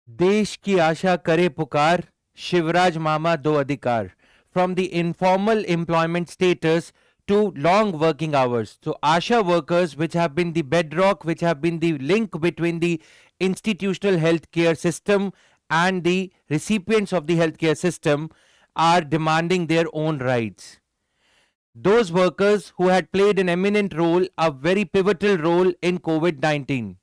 देश की आशा करे पुकार, शिवराज मामा दो अधिकार. From the informal employment status to long working hours. So ASHA workers, which have been the bedrock, which have been the link between the institutional healthcare system and the recipients of the healthcare system, are demanding their own rights. Those workers who had played an eminent role, a very pivotal role in COVID-19.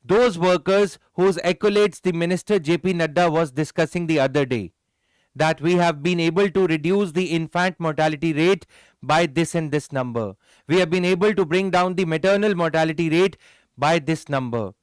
Those workers whose accolades the Minister JP Nadda was discussing the other day, that we have been able to reduce the infant mortality rate by this and this number. We have been able to bring down the maternal mortality rate by this number.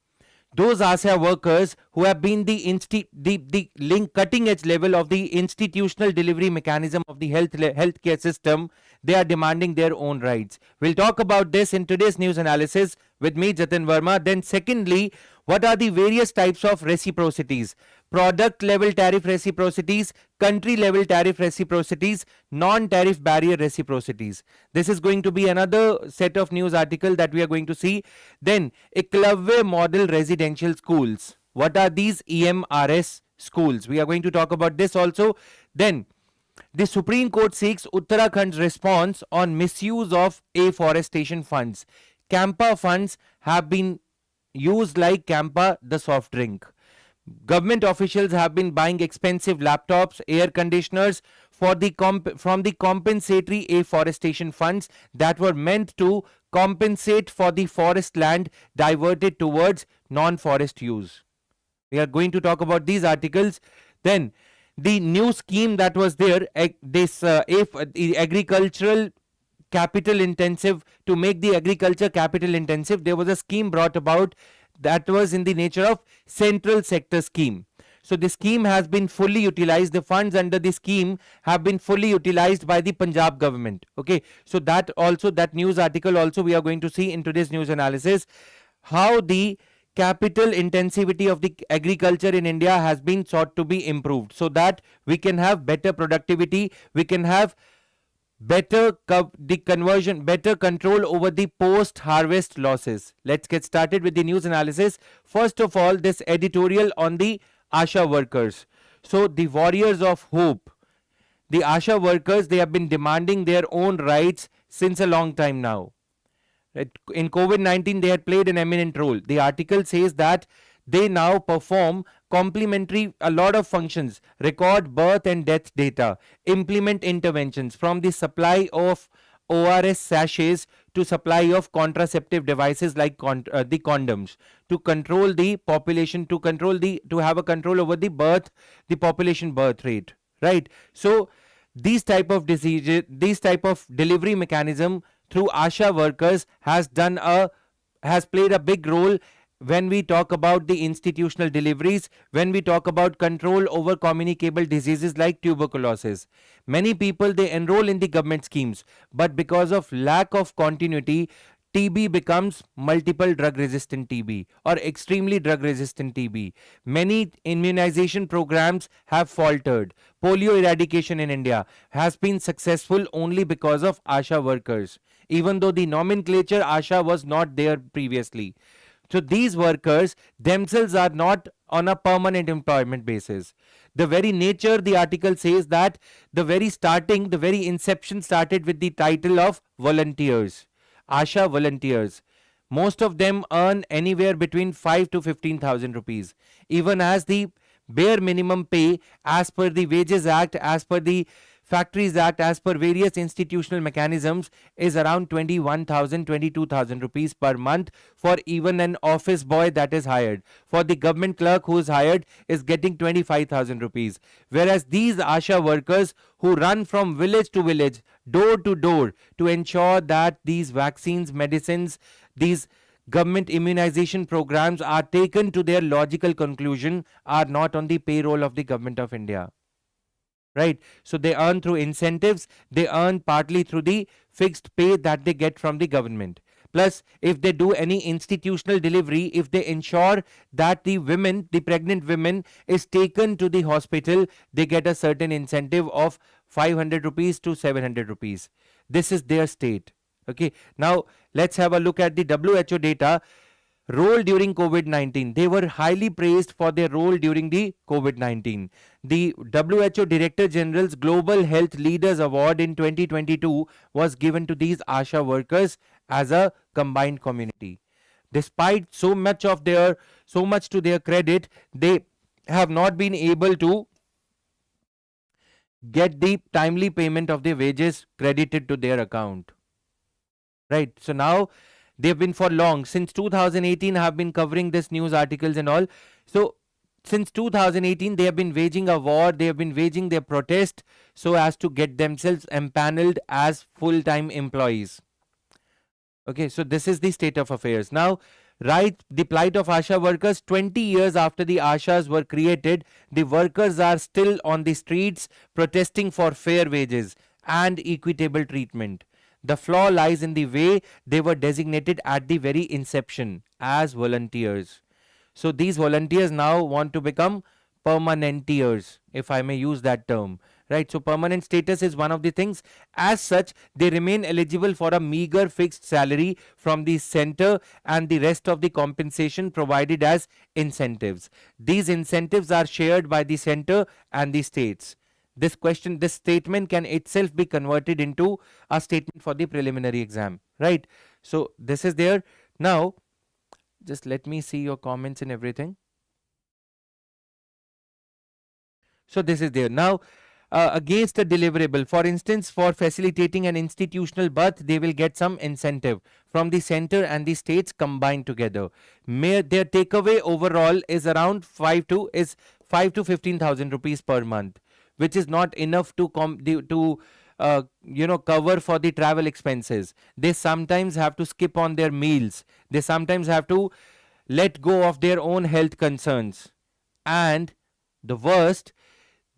Those ASHA workers who have been the link cutting edge level of the institutional delivery mechanism of the healthcare system, they are demanding their own rights. We'll talk about this in today's news analysis with me, Jatin Verma. Then secondly, what are the various types of reciprocities? Product level tariff reciprocities, country level tariff reciprocities, non-tariff barrier reciprocities. This is going to be another set of news article that we are going to see. Then Eklavya model residential schools. What are these EMRS schools? We are going to talk about this also. Then the Supreme Court seeks Uttarakhand's response on misuse of afforestation funds. CAMPA funds have been used like CAMPA the soft drink. Government officials have been buying expensive laptops, air conditioners from the compensatory afforestation funds that were meant to compensate for the forest land diverted towards non-forest use. We are going to talk about these articles. Then the new scheme that was there, the agricultural capital intensive, to make the agriculture capital intensive, there was a scheme brought about that was in the nature of central sector scheme. So the scheme has been fully utilized. The funds under the scheme have been fully utilized by the Punjab government. Okay, so that news article also we are going to see in today's news analysis, how the capital intensivity of the agriculture in India has been sought to be improved so that we can have better productivity, we can have better control over the post harvest losses. Let's get started with the news analysis. First of all, this editorial on the ASHA workers. So the warriors of hope, the ASHA workers, they have been demanding their own rights since a long time now. In COVID-19, they had played an eminent role. The article says that they now perform complementary a lot of functions, record birth and death data, implement interventions from the supply of ORS sachets to supply of contraceptive devices like the condoms, to control the population, to have a control over the population birth rate, right? So these type of diseases, these type of delivery mechanism through ASHA workers has played a big role when we talk about the institutional deliveries, when we talk about control over communicable diseases like tuberculosis. Many people, they enroll in the government schemes, but because of lack of continuity, TB becomes multiple drug resistant TB or extremely drug resistant TB. Many immunization programs have faltered. Polio eradication in India has been successful only because of ASHA workers, even though the nomenclature ASHA was not there previously. So these workers themselves are not on a permanent employment basis. The very nature, the article says that the very inception started with the title of volunteers, ASHA volunteers. Most of them earn anywhere between 5 to 15,000 rupees. Even as the bare minimum pay, as per the Wages Act, as per the Factories Act, as per various institutional mechanisms, is around 21,000, 22,000 rupees per month for even an office boy that is hired. For the government clerk who is hired is getting 25,000 rupees. Whereas these ASHA workers who run from village to village, door to door, to ensure that these vaccines, medicines, these government immunization programs are taken to their logical conclusion, are not on the payroll of the government of India. Right, so they earn through incentives, they earn partly through the fixed pay that they get from the government. Plus, if they do any institutional delivery, if they ensure that the pregnant women is taken to the hospital, they get a certain incentive of 500 rupees to 700 rupees. This is their state. Okay, now let's have a look at the WHO data. Role during COVID-19. They were highly praised for their role during the COVID-19. The WHO Director General's Global Health Leaders Award in 2022 was given to these ASHA workers as a combined community. Despite so much to their credit, they have not been able to get the timely payment of their wages credited to their account. Right. So now they've been for long, since 2018 have been covering this news articles and all. So since 2018 they have been waging a war, they have been waging their protest so as to get themselves empaneled as full-time employees. Okay, so this is the state of affairs. Now, right, the plight of ASHA workers. 20 years after the ASHAs were created, the workers are still on the streets protesting for fair wages and equitable treatment. The flaw lies in the way they were designated at the very inception as volunteers. So these volunteers now want to become permanentiers, if I may use that term. Right, so permanent status is one of the things. As such, they remain eligible for a meager fixed salary from the center and the rest of the compensation provided as incentives. These incentives are shared by the center and the states. This statement can itself be converted into a statement for the preliminary exam. Right, so this is there. Now, just let me see your comments and everything. So this is there. Now, against a deliverable, for instance, for facilitating an institutional birth, they will get some incentive from the center and the states combined together. Their takeaway overall is around 5 to 15,000 rupees per month, which is not enough to cover for the travel expenses. They sometimes have to skip on their meals. They sometimes have to let go of their own health concerns. And the worst,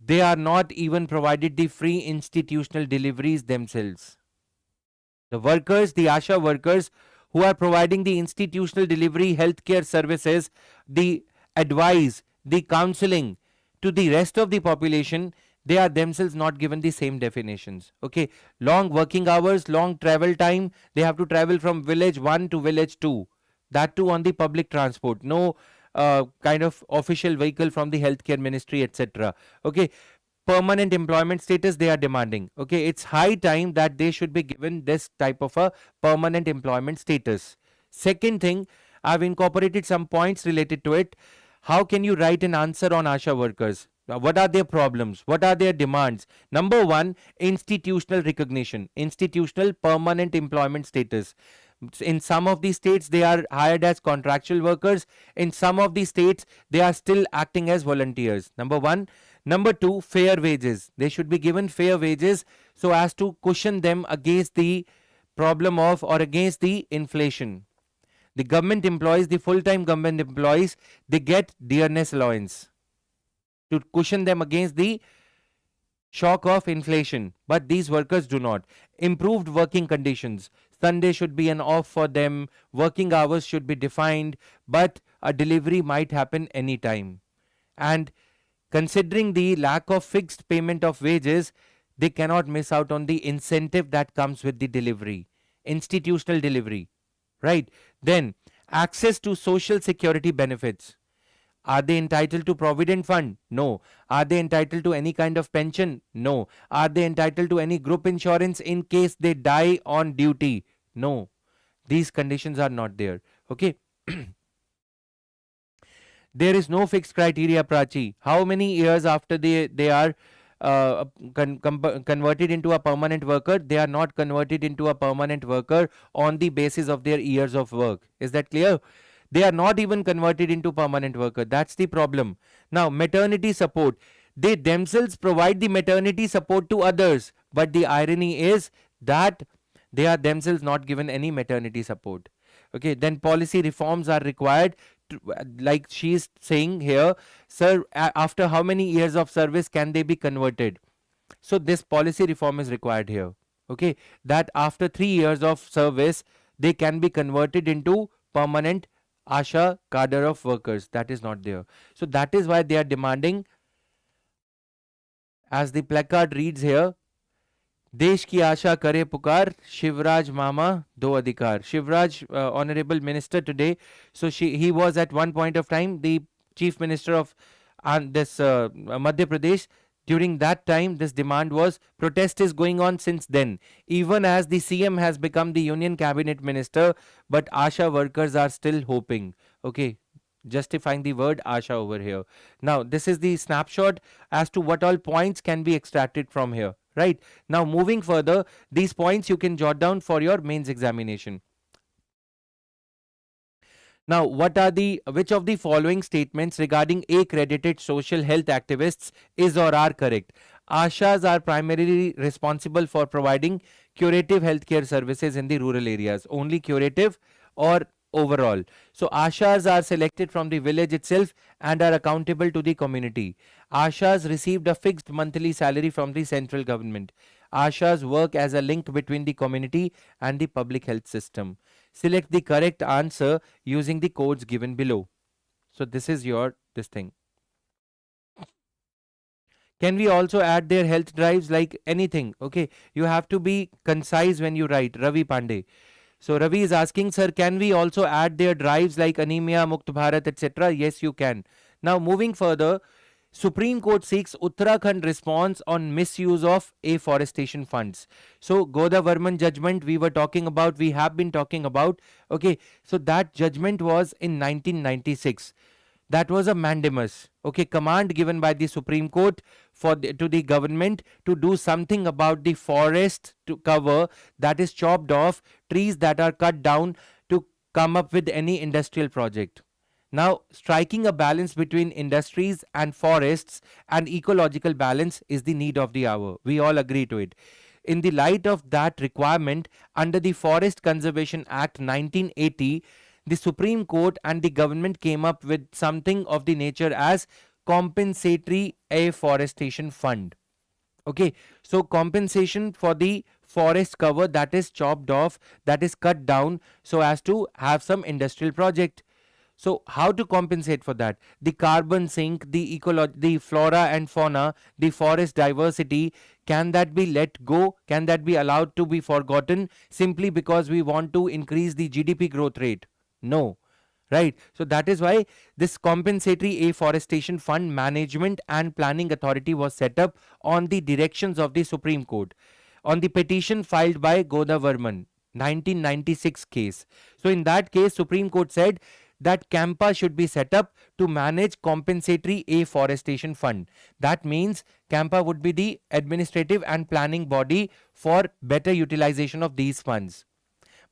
they are not even provided the free institutional deliveries themselves. The workers, the ASHA workers who are providing the institutional delivery healthcare services, the advice, the counseling to the rest of the population, they are themselves not given the same definitions. Okay, long working hours, long travel time, they have to travel from village 1 to village 2, that too on the public transport. No kind of official vehicle from the healthcare ministry, etc. Okay, permanent employment status they are demanding. Okay, it's high time that they should be given this type of a permanent employment status. Second thing, I've incorporated some points related to it. How can you write an answer on ASHA workers? What are their problems? What are their demands? Number one, institutional recognition, institutional permanent employment status. In some of the states, they are hired as contractual workers. In some of the states, they are still acting as volunteers. Number one. Number two, fair wages. They should be given fair wages so as to cushion them against the problem of or against the inflation. The government employees, the full-time government employees, they get dearness allowance to cushion them against the shock of inflation, but these workers do not. Improved working conditions. Sunday should be an off for them. Working hours should be defined, but a delivery might happen anytime. And considering the lack of fixed payment of wages, they cannot miss out on the incentive that comes with the delivery, institutional delivery, right? Then, access to social security benefits. Are they entitled to provident fund? No. Are they entitled to any kind of pension? No. Are they entitled to any group insurance in case they die on duty? No. These conditions are not there. Okay. There is no fixed criteria, Prachi. How many years after they are converted into a permanent worker? They are not converted into a permanent worker on the basis of their years of work. Is that clear? They are not even converted into permanent worker. That's the problem. Now, maternity support. They themselves provide the maternity support to others. But the irony is that they are themselves not given any maternity support. Okay, then policy reforms are required. Like she is saying here, sir, after how many years of service can they be converted? So this policy reform is required here. Okay, that after 3 years of service, they can be converted into permanent ASHA cadre of workers. That is not there. So that is why they are demanding, as the placard reads here, देश की आशा करे पुकार, Shivraj Mama do adhikar. Shivraj, honorable minister today. So he was at one point of time the chief minister of this Madhya Pradesh. During that time, this demand was, protest is going on since then. Even as the CM has become the union cabinet minister, but ASHA workers are still hoping. Okay, justifying the word ASHA over here. Now, this is the snapshot as to what all points can be extracted from here. Right. Now, moving further, these points you can jot down for your mains examination. Now, which of the following statements regarding accredited social health activists is or are correct? Ashas are primarily responsible for providing curative healthcare services in the rural areas. Only curative or overall? So, Ashas are selected from the village itself and are accountable to the community. Ashas received a fixed monthly salary from the central government. Ashas work as a link between the community and the public health system. Select the correct answer using the codes given below. So this is this thing. Can we also add their health drives like anything? Okay, you have to be concise when you write. Ravi Pandey. So Ravi is asking, sir, can we also add their drives like anemia, Mukt Bharat, etc.? Yes, you can. Now moving further, Supreme Court seeks Uttarakhand response on misuse of afforestation funds. So Goda Varman judgment we have been talking about. Okay, so that judgment was in 1996. That was a mandamus, okay, command given by the Supreme Court to the government to do something about the forest to cover that is chopped off, trees that are cut down to come up with any industrial project. Now, striking a balance between industries and forests and ecological balance is the need of the hour. We all agree to it. In the light of that requirement, under the Forest Conservation Act 1980, the Supreme Court and the government came up with something of the nature as compensatory afforestation fund. Okay, so compensation for the forest cover that is chopped off, that is cut down so as to have some industrial project. So how to compensate for that? The carbon sink, the flora and fauna, the forest diversity, can that be let go? Can that be allowed to be forgotten simply because we want to increase the GDP growth rate? No. Right. So that is why this compensatory afforestation fund management and planning authority was set up on the directions of the Supreme Court on the petition filed by Goda Varman 1996 case. So in that case, Supreme Court said that CAMPA should be set up to manage compensatory afforestation fund. That means CAMPA would be the administrative and planning body for better utilization of these funds.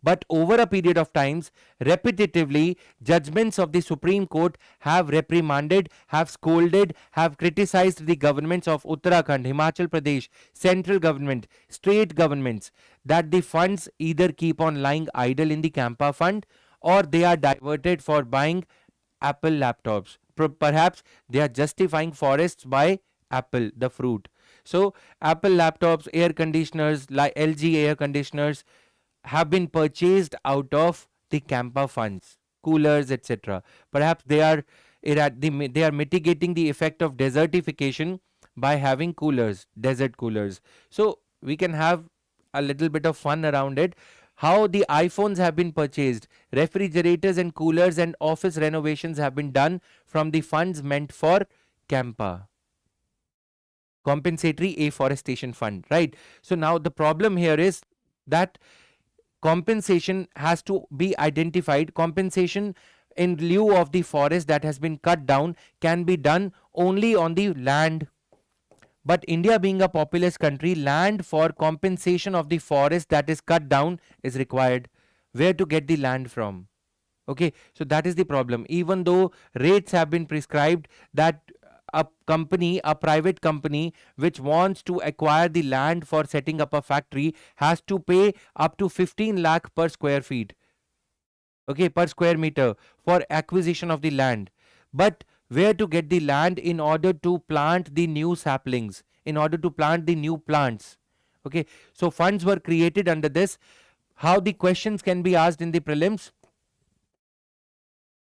But over a period of times, repetitively, judgments of the Supreme Court have reprimanded, have scolded, have criticized the governments of Uttarakhand, Himachal Pradesh, central government, state governments, that the funds either keep on lying idle in the CAMPA fund or they are diverted for buying Apple laptops. Perhaps they are justifying forests by Apple, the fruit. So, Apple laptops, air conditioners, like LG air conditioners, have been purchased out of the CAMPA funds, coolers, etc. Perhaps they are mitigating the effect of desertification by having coolers, desert coolers. So we can have a little bit of fun around it. How the iPhones have been purchased, refrigerators and coolers and office renovations have been done from the funds meant for CAMPA, compensatory afforestation fund, right? So now the problem here is that compensation has to be identified. Compensation in lieu of the forest that has been cut down can be done only on the land. But India being a populous country, land for compensation of the forest that is cut down is required. Where to get the land from? Okay, so that is the problem. Even though rates have been prescribed, that a private company which wants to acquire the land for setting up a factory has to pay up to 15 lakh per square feet, okay, per square meter for acquisition of the land. But where to get the land in order to plant the new saplings, in order to plant the new plants? Okay, so funds were created under this. How the questions can be asked in the prelims?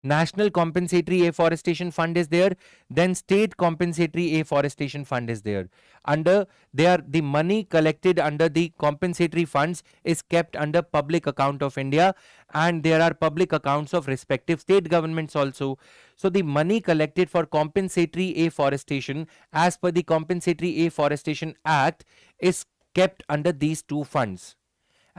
National Compensatory Afforestation Fund is there, then State Compensatory Afforestation Fund is there. The money collected under the compensatory funds is kept under public account of India, and there are public accounts of respective state governments also. So the money collected for compensatory afforestation as per the Compensatory Afforestation Act is kept under these two funds.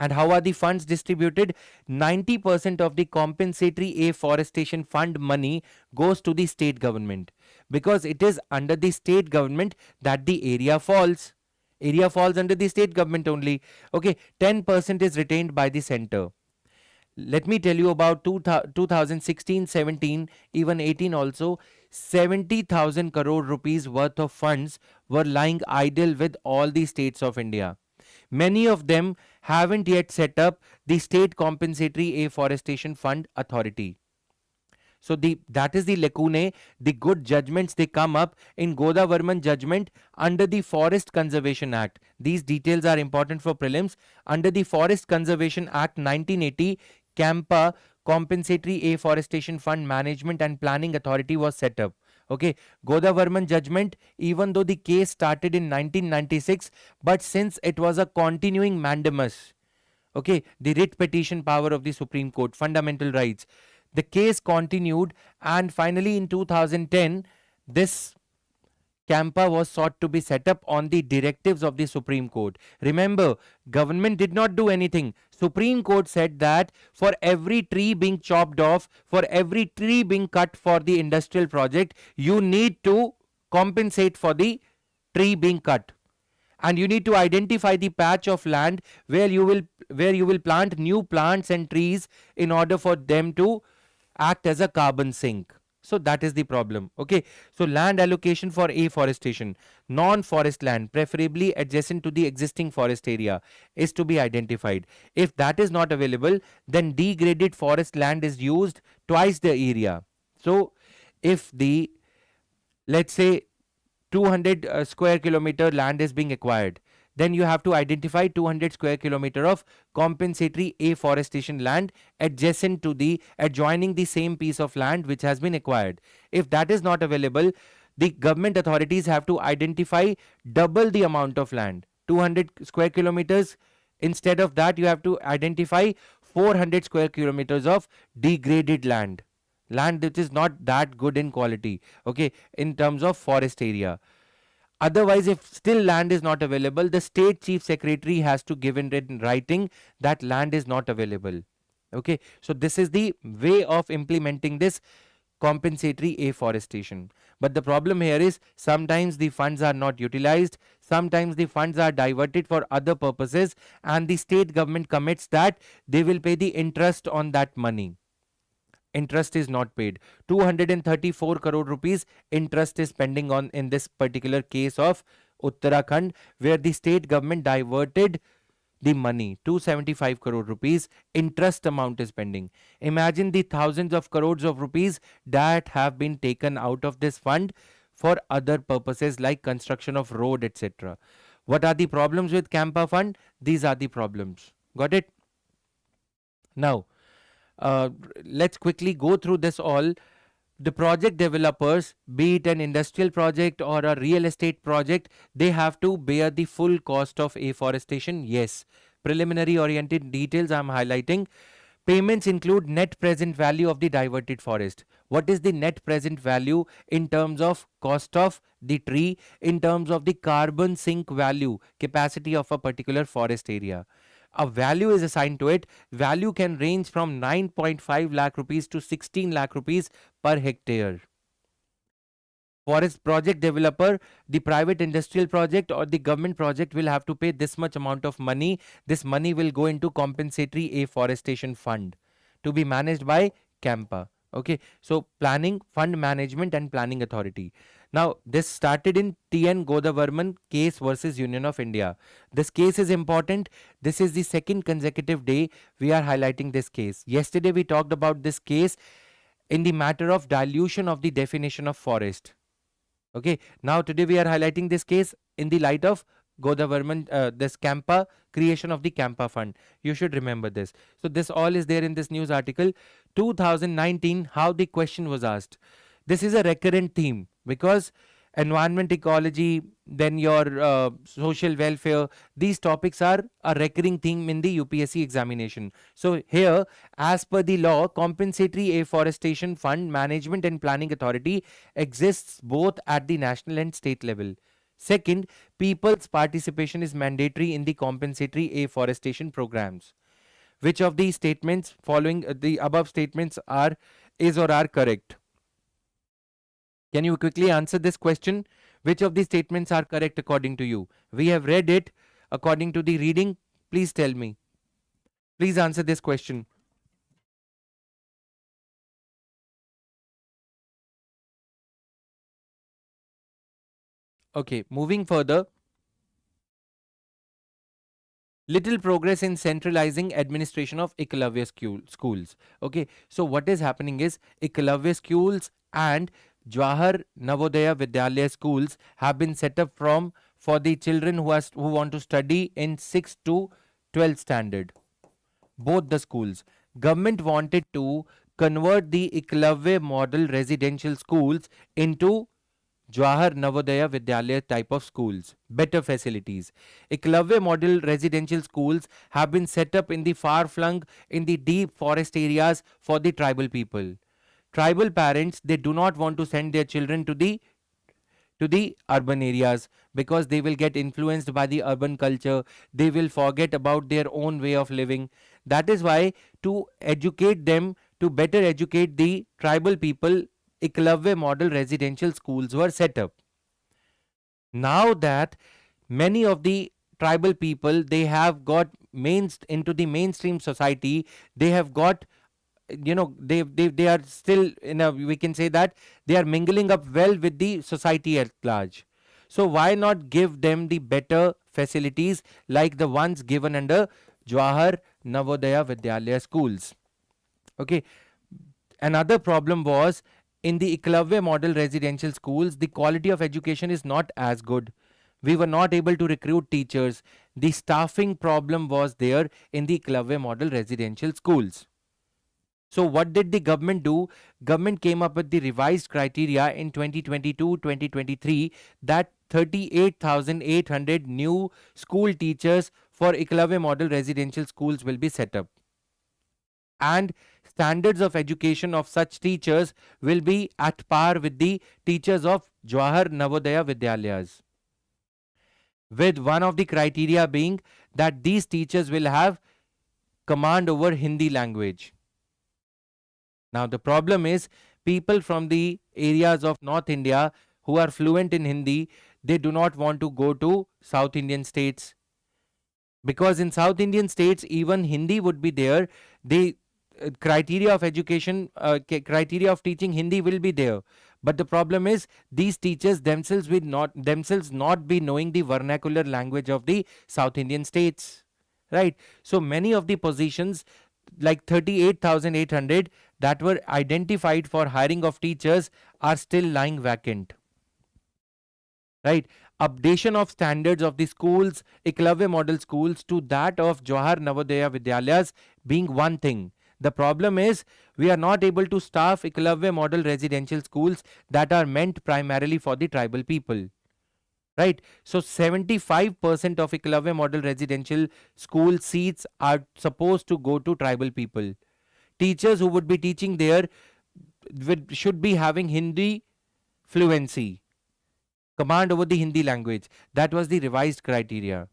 And how are the funds distributed? 90% of the compensatory afforestation fund money goes to the state government, because it is under the state government that the area falls. Area falls under the state government only. Okay, 10% is retained by the center. Let me tell you about 2016, 17, even 18 also. 70,000 crore rupees worth of funds were lying idle with all the states of India. Many of them haven't yet set up the State Compensatory Afforestation Fund Authority. So that is the lacune, the good judgments they come up in Godavarman judgment under the Forest Conservation Act. These details are important for prelims. Under the Forest Conservation Act 1980, CAMPA, Compensatory Afforestation Fund Management and Planning Authority was set up. Okay, Godavarman judgment, even though the case started in 1996, but since it was a continuing mandamus, okay, the writ petition power of the Supreme Court, fundamental rights, the case continued, and finally in 2010, this CAMPA was sought to be set up on the directives of the Supreme Court. Remember, government did not do anything. Supreme Court said that for every tree being chopped off, for every tree being cut for the industrial project, you need to compensate for the tree being cut. And you need to identify the patch of land where you will plant new plants and trees in order for them to act as a carbon sink. So that is the problem. Okay, so land allocation for afforestation, non-forest land, preferably adjacent to the existing forest area, is to be identified. If that is not available, then degraded forest land is used twice the area. So if the, let's say, 200 square kilometer land is being acquired, then you have to identify 200 square kilometer of compensatory afforestation land adjacent to the adjoining the same piece of land which has been acquired. If that is not available, the government authorities have to identify double the amount of land, 200 square kilometers. Instead of that, you have to identify 400 square kilometers of degraded land, land which is not that good in quality, okay, in terms of forest area. Otherwise, if still land is not available, the state chief secretary has to give in writing that land is not available. Okay, so this is the way of implementing this compensatory afforestation. But the problem here is sometimes the funds are not utilized, sometimes the funds are diverted for other purposes, and the state government commits that they will pay the interest on that money. Interest is not paid. 234 crore rupees interest is pending on in this particular case of Uttarakhand, where the state government diverted the money. 275 crore rupees interest amount is pending. Imagine the thousands of crores of rupees that have been taken out of this fund for other purposes like construction of road, etc. What are the problems with CAMPA fund? These are the problems. Got it? Now, let's quickly go through this all. The project developers, be it an industrial project or a real estate project, they have to bear the full cost of afforestation. Yes, preliminary oriented details I am highlighting. Payments include net present value of the diverted forest. What is the net present value in terms of cost of the tree, in terms of the carbon sink value, capacity of a particular forest area? A value is assigned to it. Value can range from 9.5 lakh rupees to 16 lakh rupees per hectare. Forest project developer, the private industrial project or the government project will have to pay this much amount of money. This money will go into compensatory afforestation fund to be managed by CAMPA. Okay, so planning, fund management and planning authority. Now, this started in TN Godavarman case versus Union of India. This case is important. This is the second consecutive day we are highlighting this case. Yesterday we talked about this case in the matter of dilution of the definition of forest. Okay, now today we are highlighting this case in the light of Godavarman, this CAMPA, creation of the CAMPA fund. You should remember this. So this all is there in this news article. 2019, how the question was asked. This is a recurrent theme because environment ecology, then your social welfare, these topics are a recurring theme in the UPSC examination. So here, as per the law, compensatory afforestation fund management and planning authority exists both at the national and state level. Second, people's participation is mandatory in the compensatory afforestation programs. Which of these statements following the above statements is or are correct? Can you quickly answer this question? Which of these statements are correct according to you? We have read it according to the reading. Please tell me. Please answer this question. Okay, moving further. Little progress in centralizing administration of Eklavya schools. Okay, so what is happening is Eklavya schools and Jawahar Navodaya Vidyalaya schools have been set up for the children who want to study in 6th to 12th standard. Both the schools. Government wanted to convert the Eklavya model residential schools into Jawahar Navodaya Vidyalaya type of schools, better facilities. Eklavya model residential schools have been set up in the far-flung, in the deep forest areas for the tribal people. Tribal parents, they do not want to send their children to the urban areas because they will get influenced by the urban culture. They will forget about their own way of living. That is why, to educate them, to better educate the tribal people, Eklavya model residential schools were set up. Now that many of the tribal people, they have got into the mainstream society, they have got, they are still in a, we can say that they are mingling up well with the society at large. So why not give them the better facilities like the ones given under Jawahar Navodaya Vidyalaya schools? Okay. Another problem was, in the Eklavya model residential schools, the quality of education is not as good. We were not able to recruit teachers. The staffing problem was there in the Eklavya model residential schools. So what did the government do? Government came up with the revised criteria in 2022-2023 that 38,800 new school teachers for Eklavya model residential schools will be set up. And standards of education of such teachers will be at par with the teachers of Jawahar Navodaya Vidyalayas, with one of the criteria being that these teachers will have command over Hindi language. Now the problem is, people from the areas of North India who are fluent in Hindi, they do not want to go to South Indian states, because in South Indian states even Hindi would be there. The criteria of education, criteria of teaching Hindi will be there, but the problem is these teachers themselves will not be knowing the vernacular language of the South Indian states, right? So many of the positions, like 38,800 that were identified for hiring of teachers, are still lying vacant, right? Updation of standards of the schools, Eklavya model schools, to that of Jawahar Navodaya Vidyalayas being one thing. The problem is, we are not able to staff Eklavya model residential schools that are meant primarily for the tribal people, right? So 75% of Eklavya model residential school seats are supposed to go to tribal people. Teachers who would be teaching there should be having Hindi fluency, command over the Hindi language. That was the revised criteria,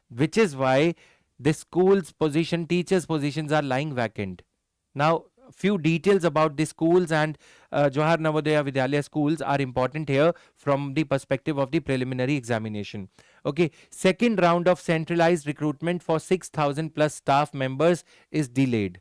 which is why the school's position, teachers' positions are lying vacant. Now, few details about the schools and Jawahar Navodaya Vidyalaya schools are important here from the perspective of the preliminary examination. Okay, second round of centralized recruitment for 6,000 plus staff members is delayed.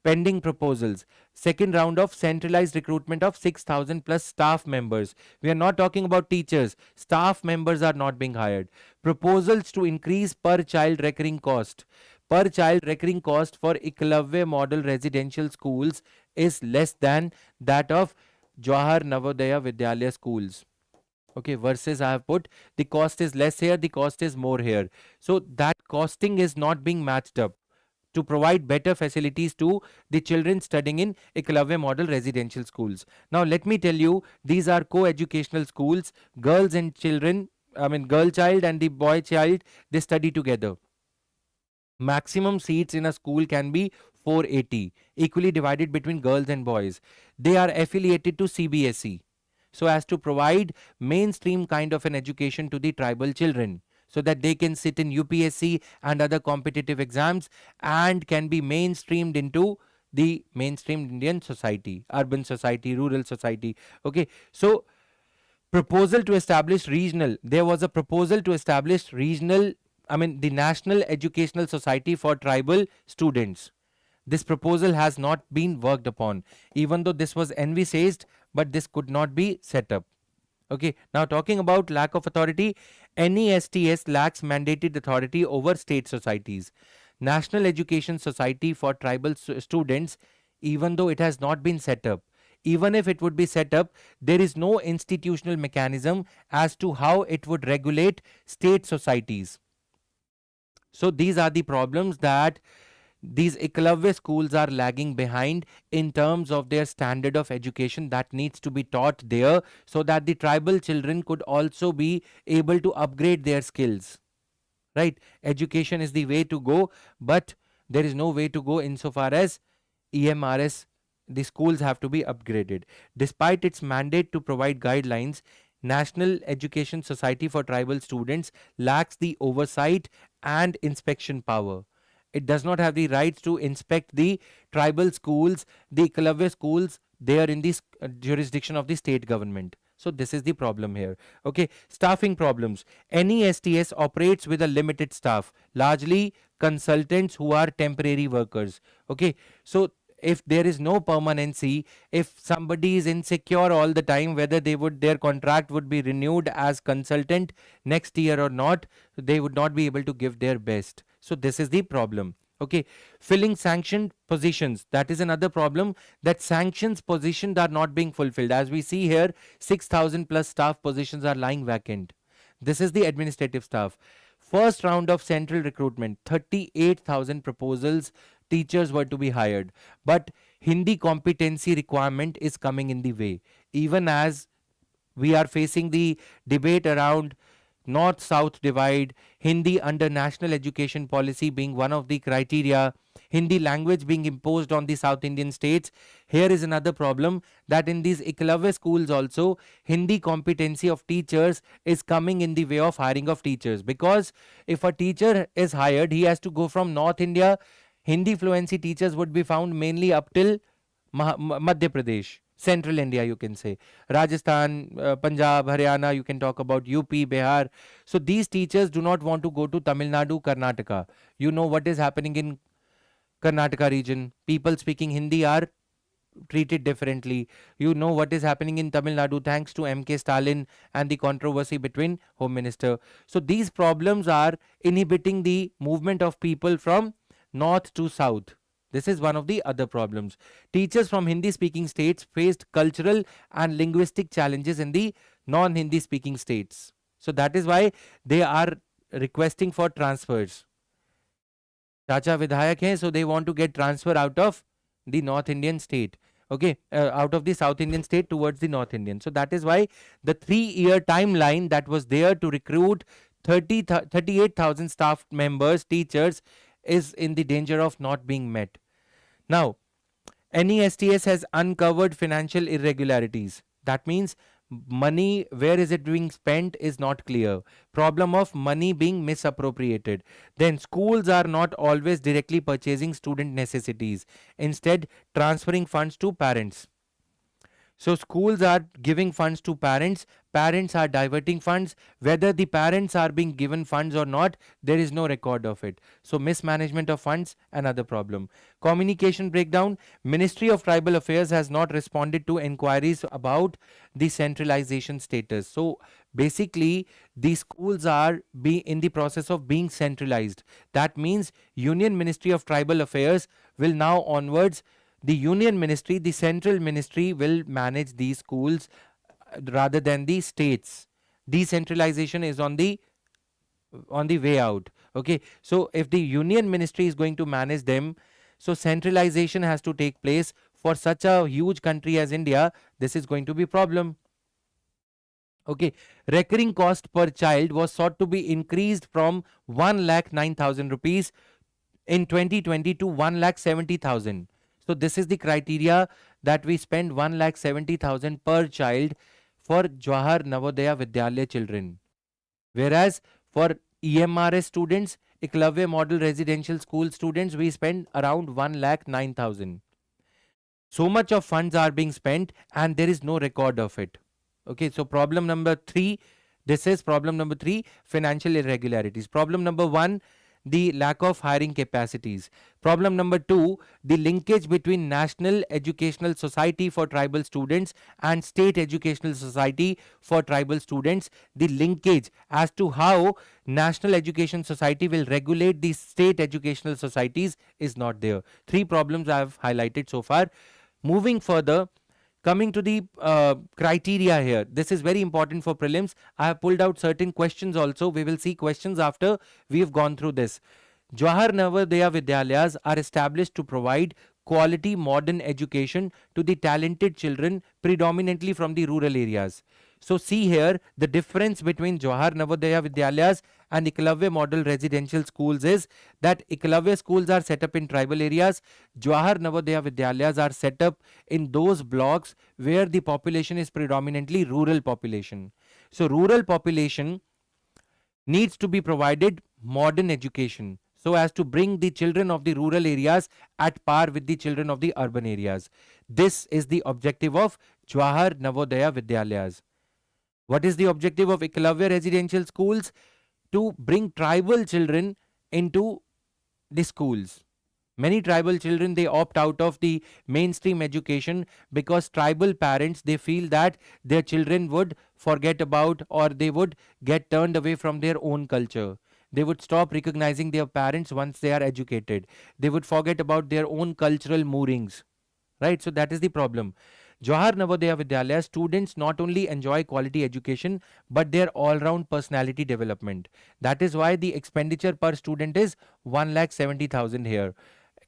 Pending proposals. Second round of centralized recruitment of 6,000 plus staff members. We are not talking about teachers. Staff members are not being hired. Proposals to increase per child recurring cost. Per child recurring cost for Eklavya model residential schools is less than that of Jawahar Navodaya Vidyalaya schools. Okay, versus I have put the cost is less here, the cost is more here. So that costing is not being matched up to provide better facilities to the children studying in Eklavya model residential schools. Now let me tell you, these are co-educational schools. Girls and children, I mean girl child and the boy child, they study together. Maximum seats in a school can be 480, equally divided between girls and boys. They are affiliated to CBSE, so as to provide mainstream kind of an education to the tribal children, so that they can sit in UPSC and other competitive exams and can be mainstreamed into the mainstream Indian society, urban society, rural society. Okay, so proposal to establish regional, there was a proposal to establish regional, I mean the National Educational Society for tribal students. This proposal has not been worked upon, even though this was envisaged, but this could not be set up. Okay, now talking about lack of authority, NESTS lacks mandated authority over state societies. National Education Society for tribal students, even though it has not been set up, even if it would be set up, there is no institutional mechanism as to how it would regulate state societies. So these are the problems that these Eklavya schools are lagging behind in terms of their standard of education that needs to be taught there, so that the tribal children could also be able to upgrade their skills. Right? Education is the way to go, but there is no way to go insofar as EMRS, the schools have to be upgraded. Despite its mandate to provide guidelines, National Education Society for Tribal Students lacks the oversight and inspection power. It does not have the rights to inspect the tribal schools, the Eklavya schools. They are in the jurisdiction of the state government. So this is the problem here. Okay, staffing problems. NESTS operates with a limited staff, largely consultants who are temporary workers. Okay, so if there is no permanency, if somebody is insecure all the time whether their contract would be renewed as consultant next year or not, they would not be able to give their best. So this is the problem. Okay, filling sanctioned positions, that is another problem, that sanctions positions are not being fulfilled. As we see here, 6,000 plus staff positions are lying vacant. This is the administrative staff. First round of central recruitment, 38,000 proposals, teachers were to be hired, but Hindi competency requirement is coming in the way. Even as we are facing the debate around north-south divide, Hindi under national education policy being one of the criteria, Hindi language being imposed on the South Indian states, here is another problem, that in these Eklavya schools also, Hindi competency of teachers is coming in the way of hiring of teachers. Because if a teacher is hired, he has to go from North India. Hindi fluency teachers would be found mainly up till Madhya Pradesh, Central India, you can say. Rajasthan, Punjab, Haryana, you can talk about UP, Bihar. So these teachers do not want to go to Tamil Nadu, Karnataka. You know what is happening in Karnataka region. People speaking Hindi are treated differently. You know what is happening in Tamil Nadu thanks to MK Stalin and the controversy between Home Minister. So these problems are inhibiting the movement of people from north to south. This is one of the other problems. Teachers from Hindi speaking states faced cultural and linguistic challenges in the non-Hindi speaking states. So that is why they are requesting for transfers. Chacha Vidhayak hai, so they want to get transfer out of the North Indian state. Okay, out of the South Indian state towards the North Indian. So that is why the 3-year timeline that was there to recruit 38,000 staff members, teachers, is in the danger of not being met. Now, NESTS has uncovered financial irregularities. That means money, where is it being spent is not clear. Problem of money being misappropriated. Then schools are not always directly purchasing student necessities, instead transferring funds to parents. So schools are giving funds to parents, parents are diverting funds. Whether the parents are being given funds or not, there is no record of it. So mismanagement of funds, another problem. Communication breakdown, Ministry of Tribal Affairs has not responded to inquiries about the centralization status. So basically these schools are in the process of being centralized. That means Union Ministry of Tribal Affairs will now onwards, the Union Ministry, the Central Ministry will manage these schools rather than the states. decentralization is on the way out. Okay, so if the union ministry is going to manage them, so centralization has to take place. For such a huge country as India, this is going to be problem. Okay, recurring cost per child was sought to be increased from 1,09,000 rupees in 2020 to 1,70,000. So this is the criteria, that we spend 1,70,000 per child for Jawahar Navodaya Vidyalaya children. Whereas for EMRS students, Eklavya Model Residential School students, we spend around 1,09,000. So much of funds are being spent and there is no record of it. Okay, so problem number 3, this is problem number 3, financial irregularities. Problem number 1, the lack of hiring capacities. Problem number 2, the linkage between National Educational Society for Tribal Students and State Educational Society for Tribal Students. The linkage as to how National Education Society will regulate the state educational societies is not there. 3 problems I have highlighted so far. Moving further, coming to the criteria here, this is very important for prelims. I have pulled out certain questions also. We will see questions after we have gone through this. Jawahar Navodaya Vidyalayas are established to provide quality modern education to the talented children predominantly from the rural areas. So see here, the difference between Jawahar Navodaya Vidyalayas and Eklavya Model Residential Schools is that Eklavya schools are set up in tribal areas. Jawahar Navodaya Vidyalayas are set up in those blocks where the population is predominantly rural population. So rural population needs to be provided modern education so as to bring the children of the rural areas at par with the children of the urban areas. This is the objective of Jawahar Navodaya Vidyalayas. What is the objective of Eklavya residential schools? To bring tribal children into the schools. Many tribal children, they opt out of the mainstream education because tribal parents, they feel that their children would forget about, or they would get turned away from their own culture. They would stop recognizing their parents once they are educated. They would forget about their own cultural moorings. Right? So that is the problem. Jawahar Navodaya Vidyalaya students not only enjoy quality education but their all-round personality development. That is why the expenditure per student is 1,70,000 here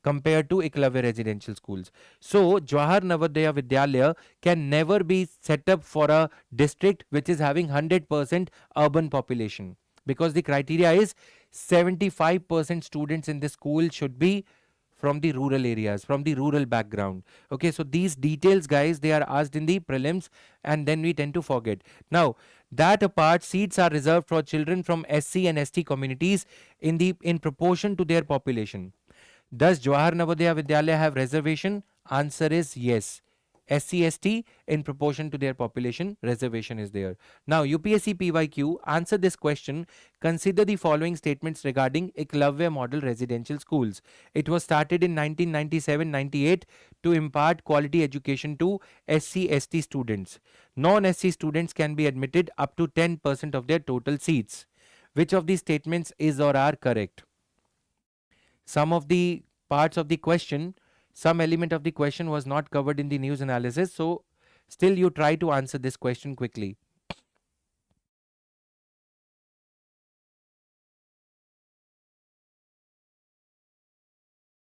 compared to Eklavya residential schools. So Jawahar Navodaya Vidyalaya can never be set up for a district which is having 100% urban population, because the criteria is 75% students in the school should be from the rural areas, from the rural background. Okay, so these details, guys, they are asked in the prelims and then we tend to forget. Now, that apart, seats are reserved for children from SC and ST communities in proportion to their population. Does Jawahar Navodaya Vidyalaya have reservation? Answer is yes. SC/ST in proportion to their population, reservation is there. Now UPSC PYQ, answer this question. Consider the following statements regarding Eklavya Model Residential Schools. It was started in 1997-98 to impart quality education to SC/ST students. Non-SC students can be admitted up to 10% of their total seats. Which of these statements is or are correct? Some of the parts of the question, some element of the question was not covered in the news analysis, so still you try to answer this question quickly.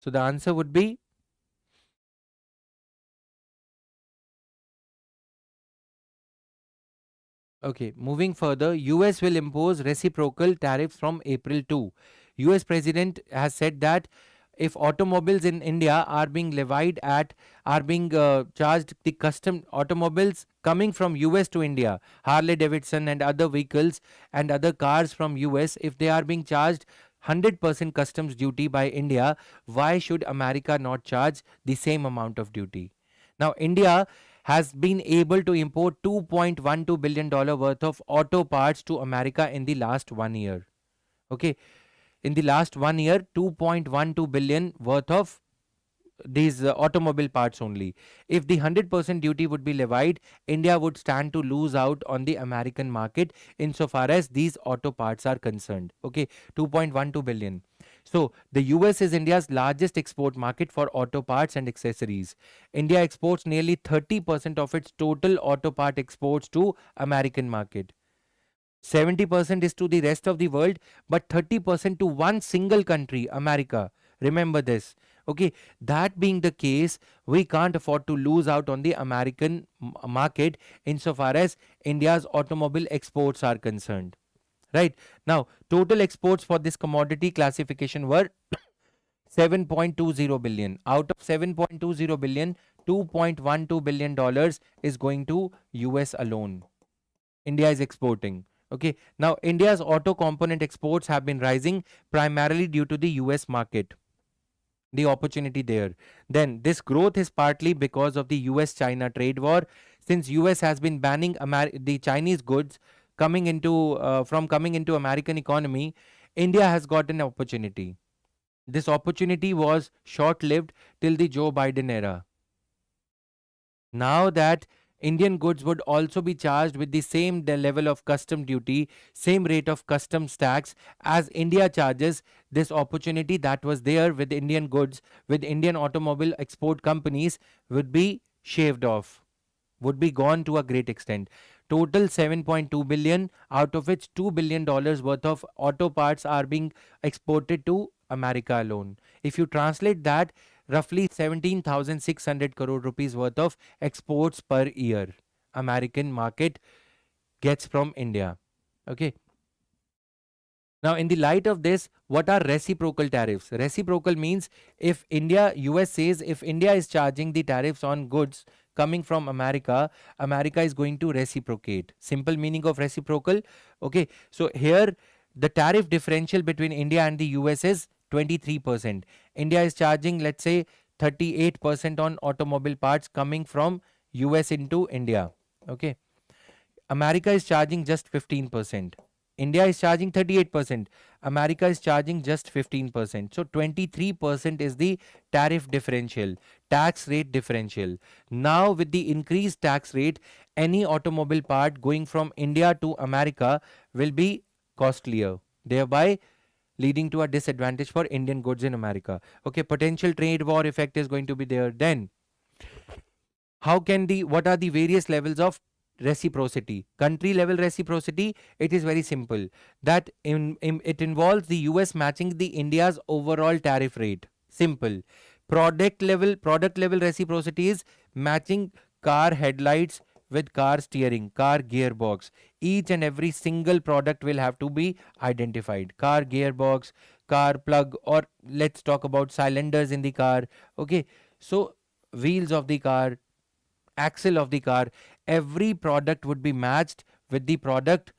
So the answer would be, okay, moving further, US will impose reciprocal tariffs from April 2. US President has said that if automobiles in India are being charged the custom, automobiles coming from US to India, Harley Davidson and other vehicles and other cars from US, if they are being charged 100% customs duty by India, why should America not charge the same amount of duty? Now, India has been able to import $2.12 billion worth of auto parts to America in the last 1 year. Okay. In the last 1 year, 2.12 billion worth of these automobile parts only. If the 100% duty would be levied, India would stand to lose out on the American market insofar as these auto parts are concerned. Okay, 2.12 billion. So the US is India's largest export market for auto parts and accessories. India exports nearly 30% of its total auto part exports to American market. 70% is to the rest of the world, but 30% to one single country, America. Remember this. Okay, that being the case, we can't afford to lose out on the American market insofar as India's automobile exports are concerned. Right now, total exports for this commodity classification were 7.20 billion. Out of 7.20 billion, $2.12 billion is going to US alone. India is exporting. Okay. Now, India's auto component exports have been rising primarily due to the US market, the opportunity there. Then, this growth is partly because of the US China trade war, since US has been banning the Chinese goods coming into American economy. India has got an opportunity. This opportunity was short lived till the Joe Biden era. Now that Indian goods would also be charged with the same level of custom duty, same rate of customs tax as India charges, this opportunity that was there with Indian goods, with Indian automobile export companies, would be shaved off, would be gone to a great extent. Total 7.2 billion, out of which $2 billion worth of auto parts are being exported to America alone. If you translate that, roughly 17,600 crore rupees worth of exports per year American market gets from India. Okay. Now, in the light of this, what are reciprocal tariffs? Reciprocal means if India, US says if India is charging the tariffs on goods coming from America, America is going to reciprocate. Simple meaning of reciprocal. Okay. So, here the tariff differential between India and the US is 23%. India is charging, let's say, 38% on automobile parts coming from US into India. Okay. America is charging just 15%. India is charging 38%. America is charging just 15%. So 23% is the tariff differential, tax rate differential. Now, with the increased tax rate, any automobile part going from India to America will be costlier, thereby leading to a disadvantage for Indian goods in America. Okay, potential trade war effect is going to be there. Then, what are the various levels of reciprocity? Country level reciprocity, it is very simple. That it involves the US matching the India's overall tariff rate. Simple. Product level reciprocity is matching car headlights with car steering, car gearbox. Each and every single product will have to be identified. Car gearbox, car plug, or let's talk about cylinders in the car. Okay, so wheels of the car, axle of the car, every product would be matched with the product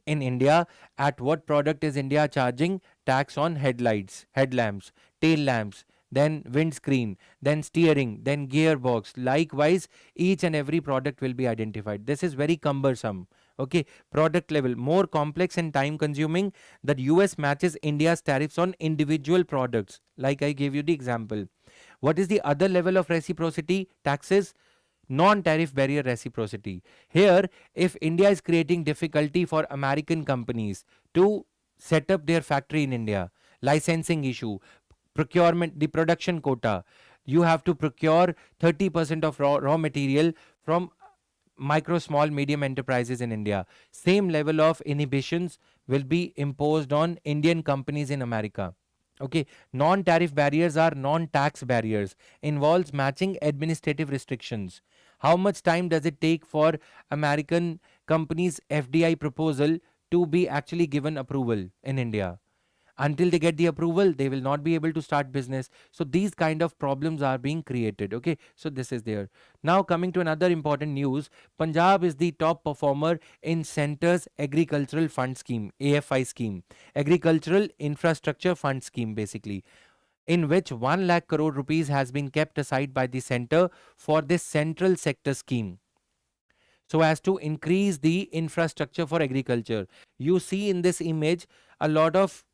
in India. At what product is India charging tax on? Headlights, headlamps, tail lamps, then windscreen, then steering, then gearbox. Likewise, each and every product will be identified. This is very cumbersome. Okay, product level, more complex and time consuming. That US matches India's tariffs on individual products, like I gave you the example. What is the other level of reciprocity? Taxes. Non-tariff barrier reciprocity. Here, if India is creating difficulty for American companies to set up their factory in India, licensing issue, procurement, the production quota, you have to procure 30% of raw material from micro, small, medium enterprises in India. Same level of inhibitions will be imposed on Indian companies in America. Okay, non-tariff barriers are non-tax barriers, involves matching administrative restrictions. How much time does it take for American companies' FDI proposal to be actually given approval in India? Until they get the approval, they will not be able to start business. So these kind of problems are being created. Okay, so this is there. Now, coming to another important news, Punjab is the top performer in Centre's Agricultural Fund Scheme, AFI scheme, Agricultural Infrastructure Fund Scheme basically, in which 1 lakh crore rupees has been kept aside by the centre for this central sector scheme, so as to increase the infrastructure for agriculture. You see in this image a lot of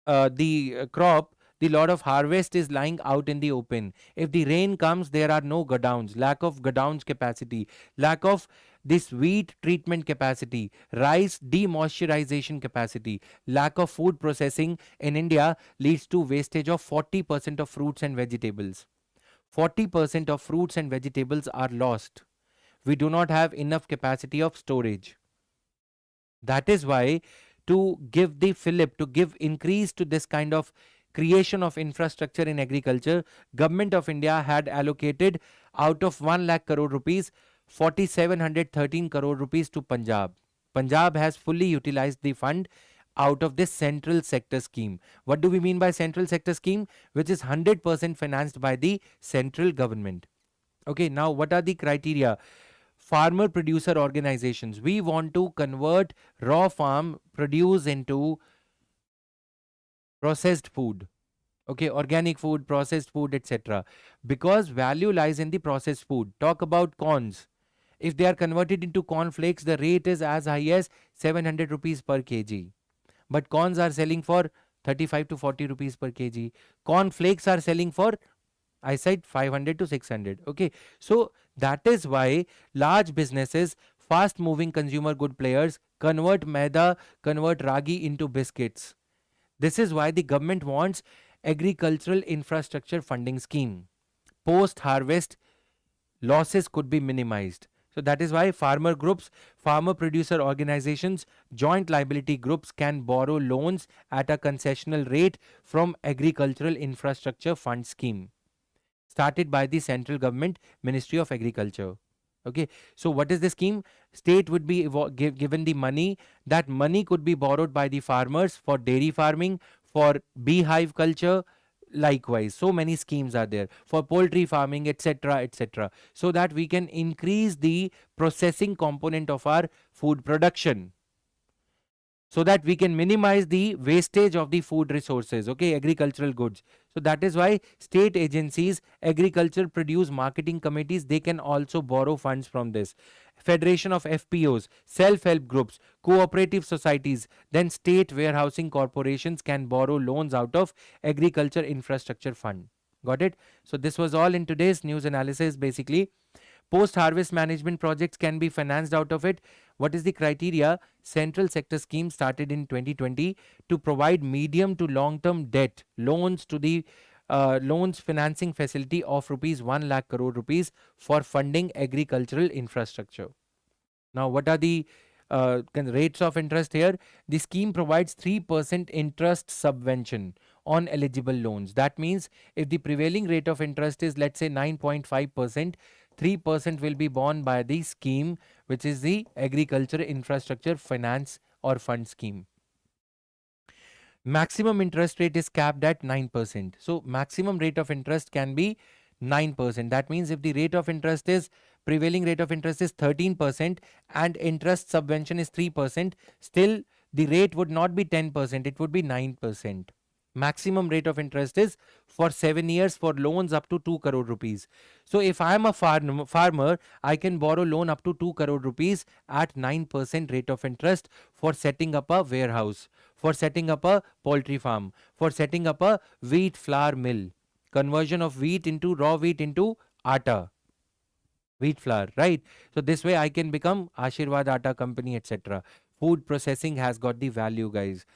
the crop, the lot of harvest is lying out in the open. If the rain comes, there are no godowns, lack of godowns capacity, lack of this wheat treatment capacity, rice demoisturization capacity, lack of food processing in India leads to wastage of 40% of fruits and vegetables. 40% of fruits and vegetables are lost. We do not have enough capacity of storage. That is why, to give the fillip, to give increase to this kind of creation of infrastructure in agriculture, Government of India had allocated out of 1 lakh crore rupees, 4713 crore rupees to Punjab. Punjab has fully utilized the fund out of this central sector scheme. What do we mean by central sector scheme? Which is 100% financed by the central government. Okay, now what are the criteria? Farmer producer organizations. We want to convert raw farm produce into processed food. Okay, organic food, processed food, etc. Because value lies in the processed food. Talk about corns. If they are converted into corn flakes, the rate is as high as 700 rupees per kg. But corns are selling for 35 to 40 rupees per kg. Corn flakes are selling for, I said, 500 to 600. Okay, so that is why large businesses, fast moving consumer good players convert maida, convert ragi into biscuits. This is why the government wants agricultural infrastructure funding scheme. Post harvest losses could be minimized. So that is why farmer groups, farmer producer organizations, joint liability groups can borrow loans at a concessional rate from agricultural infrastructure fund scheme started by the central government, Ministry of Agriculture. Okay, so what is the scheme? State would be given the money. That money could be borrowed by the farmers for dairy farming, for beehive culture. Likewise, so many schemes are there for poultry farming, etc., etc., so that we can increase the processing component of our food production, so that we can minimize the wastage of the food resources, okay, agricultural goods. So that is why state agencies, agriculture produce marketing committees, they can also borrow funds from this. Federation of FPOs, self-help groups, cooperative societies, then state warehousing corporations can borrow loans out of agriculture infrastructure fund. Got it? So this was all in today's news analysis. Basically, post-harvest management projects can be financed out of it. What is the criteria? Central sector scheme started in 2020 to provide medium to long-term debt loans to the loans financing facility of rupees 1 lakh crore rupees for funding agricultural infrastructure. Now, what are the rates of interest here? The scheme provides 3% interest subvention on eligible loans. That means if the prevailing rate of interest is, let's say, 9.5%, 3% will be borne by the scheme, which is the Agriculture Infrastructure Finance or Fund Scheme. Maximum interest rate is capped at 9%. So maximum rate of interest can be 9%. That means if the rate of interest is, prevailing rate of interest is 13% and interest subvention is 3%, still the rate would not be 10%, it would be 9%. Maximum rate of interest is for 7 years for loans up to 2 crore rupees. So if I am a farmer, I can borrow loan up to 2 crore rupees at 9% rate of interest for setting up a warehouse, for setting up a poultry farm, for setting up a wheat flour mill, conversion of wheat into raw wheat into atta, wheat flour, right? So this way I can become Ashirwad Atta Company, etc. Food processing has got the value, guys.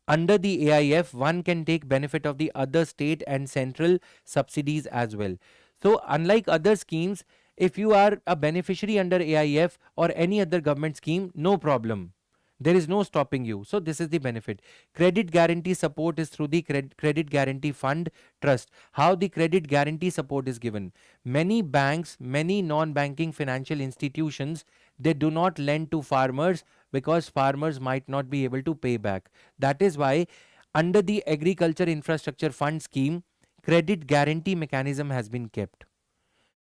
Under the AIF, one can take benefit of the other state and central subsidies as well. So unlike other schemes, if you are a beneficiary under AIF or any other government scheme, no problem. There is no stopping you. So this is the benefit. Credit guarantee support is through the Credit Guarantee Fund Trust. How the credit guarantee support is given? Many banks, many non-banking financial institutions, they do not lend to farmers because farmers might not be able to pay back. That is why under the Agriculture Infrastructure Fund scheme, credit guarantee mechanism has been kept.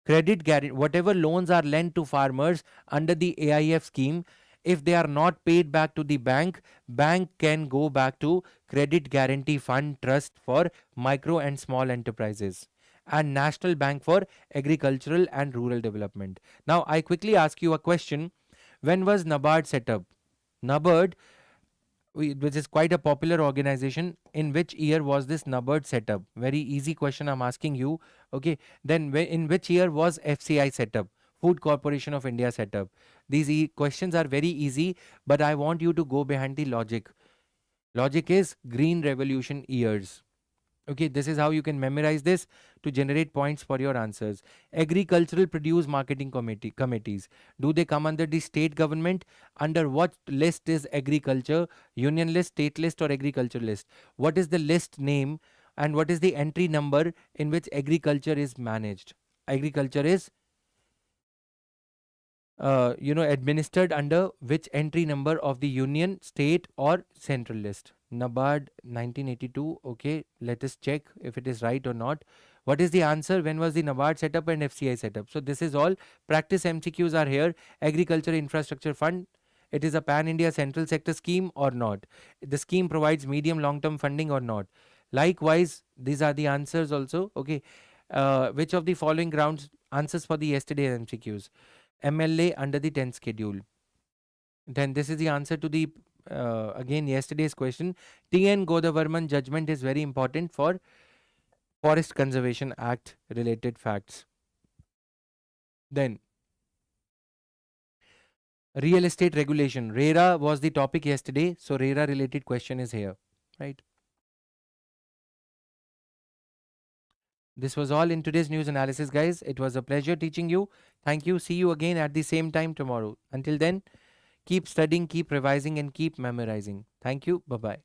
Credit guarantee, whatever loans are lent to farmers under the AIF scheme, if they are not paid back to the bank, bank can go back to Credit Guarantee Fund Trust for micro and small enterprises and National Bank for Agricultural and Rural Development. Now, I quickly ask you a question. When was NABARD set up? NABARD, which is quite a popular organization, in which year was this NABARD set up? Very easy question I'm asking you. Okay, then in which year was FCI set up? Food Corporation of India set up. These questions are very easy, but I want you to go behind the logic. Logic is Green Revolution years. Okay, this is how you can memorize this to generate points for your answers. Agricultural produce marketing committees. Do they come under the state government? Under what list is agriculture? Union list, state list, or agriculture list? What is the list name and what is the entry number in which agriculture is managed? Agriculture is administered under which entry number of the union, state, or central list? NABARD 1982. Okay, let us check if it is right or not. What is the answer? When was the NABARD set up and FCI set up? So this is all. Practice MCQs are here. Agriculture Infrastructure Fund. It is a pan-India central sector scheme or not? The scheme provides medium long-term funding or not? Likewise, these are the answers also. Okay. Which of the following grounds answers for the yesterday MCQs? MLA under the 10th schedule. Then this is the answer to the again yesterday's question. T.N. Godavarman judgment is very important for Forest Conservation Act related facts. Then real estate regulation. RERA was the topic yesterday, so RERA related question is here, right? This was all in today's news analysis, guys. It was a pleasure teaching you. Thank you. See you again at the same time tomorrow. Until then, keep studying, keep revising, and keep memorizing. Thank you. Bye-bye.